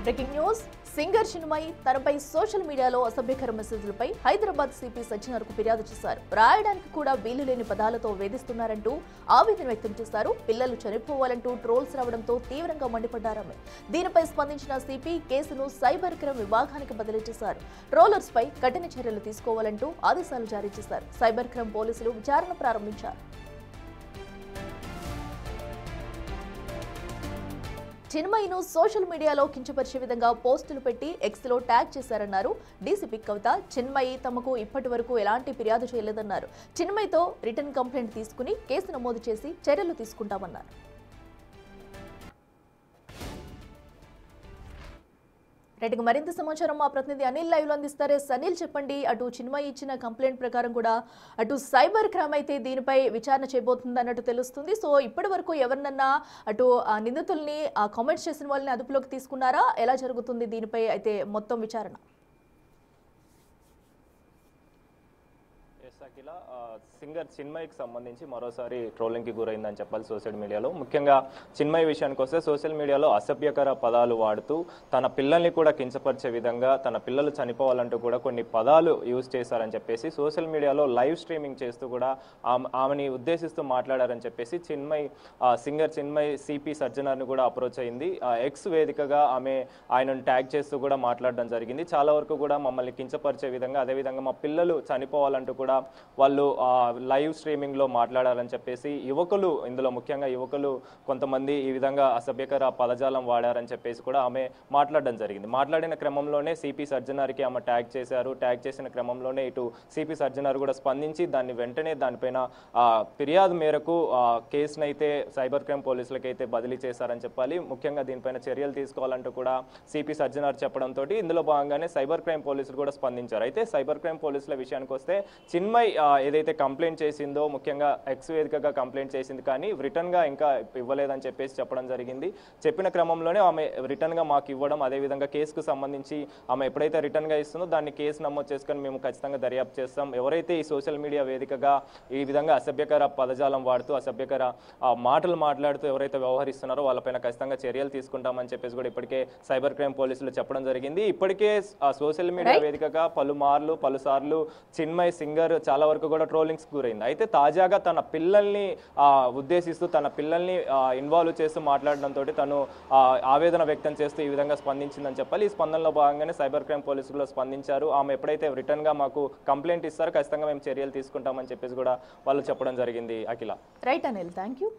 Breaking news singer Chinmayi తనపై social మీడియాలో అసభ్యకర మెసేజ్లపై Hyderabad CP సజ్జనర్కు ఫిర్యాదు చేశారు. రాయడానికి కూడా వీలు లేని పదాలతో వేధిస్తున్నారంటూ ఆవేదన వ్యక్తం చేశారు. పిల్లలు చనిపోవాలంటూ ట్రోల్స్ రావడంతో తీవ్రంగా మండిపడ్డారామె. దీనిపై స్పందించిన సిపి కేసును సైబర్ క్రైమ్ విభాగానికి బదిలీ చేశారు. ట్రోలర్స్ పై కఠిన చర్యలు తీసుకోవాలంటూ ఆదేశాలు జారీ చేశారు. సైబర్ క్రైమ్ పోలీసులు విచారణ ప్రారంభించారు. చిన్మయిను సోషల్ మీడియాలో కించపరిచే విధంగా పోస్టులు పెట్టి ఎక్స్లో ట్యాగ్ చేశారన్నారు డీసీపీ కవిత. చిన్మయి తమకు ఇప్పటి వరకు ఎలాంటి ఫిర్యాదు చేయలేదన్నారు. చిన్మయితో రిటర్న్ కంప్లైంట్ తీసుకుని కేసు నమోదు చేసి చర్యలు తీసుకుంటామన్నారు. రైట్గా మరింత సమాచారం మా ప్రతినిధి అనిల్ లైవ్ లో అందిస్తారు. అనిల్ చెప్పండి, అటు చిన్మయి ఇచ్చిన కంప్లైంట్ ప్రకారం కూడా అటు సైబర్ క్రైమ్ అయితే దీనిపై విచారణ చేయబోతుంది అన్నట్టు తెలుస్తుంది. సో ఇప్పటి వరకు ఎవరినన్నా అటు నిందితుల్ని కామెంట్స్ చేసిన వాళ్ళని అదుపులోకి తీసుకున్నారా? ఎలా జరుగుతుంది దీనిపై అయితే మొత్తం విచారణ? సింగర్ చిన్మయికి సంబంధించి మరోసారి ట్రోలింగ్కి గురైందని చెప్పాలి సోషల్ మీడియాలో. ముఖ్యంగా చిన్మయి విషయానికి వస్తే సోషల్ మీడియాలో అసభ్యకర పదాలు వాడుతూ తన పిల్లల్ని కూడా కించపరిచే విధంగా తన పిల్లలు చనిపోవాలంటూ కూడా కొన్ని పదాలు యూజ్ చేశారని చెప్పేసి సోషల్ మీడియాలో లైవ్ స్ట్రీమింగ్ చేస్తూ కూడా ఆమెని ఉద్దేశిస్తూ మాట్లాడారని చెప్పేసి సింగర్ చిన్మయి సిపి సజ్జనర్ని కూడా అప్రోచ్ అయింది. ఎక్స్ వేదికగా ఆయనను ట్యాగ్ చేస్తూ కూడా మాట్లాడడం జరిగింది. చాలా వరకు కూడా మమ్మల్ని కించపరిచే విధంగా, అదేవిధంగా మా పిల్లలు చనిపోవాలంటూ కూడా వాళ్ళు లైవ్ స్ట్రీమింగ్ లో మాట్లాడాలని చెప్పేసి ఇందులో ముఖ్యంగా యువకులు కొంతమంది ఈ విధంగా అసభ్యకర పదజాలం వాడారని చెప్పేసి కూడా ఆమె మాట్లాడడం జరిగింది. మాట్లాడిన క్రమంలోనే సిపి సజ్జనర్కి ఆమె ట్యాగ్ చేశారు. ట్యాగ్ చేసిన క్రమంలోనే ఇటు సిపి సజ్జనర్ కూడా స్పందించి వెంటనే దానిపైన ఫిర్యాదు మేరకు కేసునైతే సైబర్ క్రైమ్ పోలీసులకి అయితే బదిలీ చేశారని చెప్పాలి. ముఖ్యంగా దీనిపైన చర్యలు తీసుకోవాలంటూ కూడా సిపి సజ్జనర్ చెప్పడంతో ఇందులో భాగంగానే సైబర్ క్రైమ్ పోలీసులు కూడా స్పందించారు. అయితే సైబర్ క్రైమ్ పోలీసుల విషయానికి వస్తే చిన్మయి ఏదైతే కంప్లైంట్ చేసిందో, ముఖ్యంగా ఎక్స్ వేదికగా కంప్లైంట్ చేసింది, కానీ రిటర్న్ గా ఇంకా ఇవ్వలేదని చెప్పేసి చెప్పడం జరిగింది. చెప్పిన క్రమంలోనే ఆమె రిటర్న్ గా మాకు ఇవ్వడం, అదేవిధంగా కేసుకు సంబంధించి ఆమె ఎప్పుడైతే రిటర్న్ గా ఇస్తుందో దాన్ని కేసు నమోదు చేసుకొని మేము ఖచ్చితంగా దర్యాప్తు చేస్తాం. ఎవరైతే ఈ సోషల్ మీడియా వేదికగా ఈ విధంగా అసభ్యకర పదజాలం వాడుతూ అసభ్యకర మాటలు మాట్లాడుతూ ఎవరైతే వ్యవహరిస్తున్నారో వాళ్ళపైన ఖచ్చితంగా చర్యలు తీసుకుంటామని చెప్పేసి కూడా ఇప్పటికే సైబర్ క్రైమ్ పోలీసులు చెప్పడం జరిగింది. ఇప్పటికే సోషల్ మీడియా వేదికగా పలుసార్లు చిన్మయి సింగర్ చాలా వరకు కూడా ట్రోలింగ్స్ గురైంది. అయితే తాజాగా తన పిల్లల్ని ఉద్దేశిస్తూ తన పిల్లల్ని ఇన్వాల్వ్ చేస్తూ మాట్లాడడంతో తను ఆవేదన వ్యక్తం చేస్తూ ఈ విధంగా స్పందించిందని చెప్పాలి. ఈ స్పందనలో భాగంగానే సైబర్ క్రైమ్ పోలీసులు స్పందించారు. ఆమె ఎప్పుడైతే రిటర్న్ గా మాకు కంప్లైంట్ ఇస్తారో ఖచ్చితంగా మేము చర్యలు తీసుకుంటామని చెప్పేసి కూడా వాళ్ళు చెప్పడం జరిగింది. Akhila. Right Anil, thank you.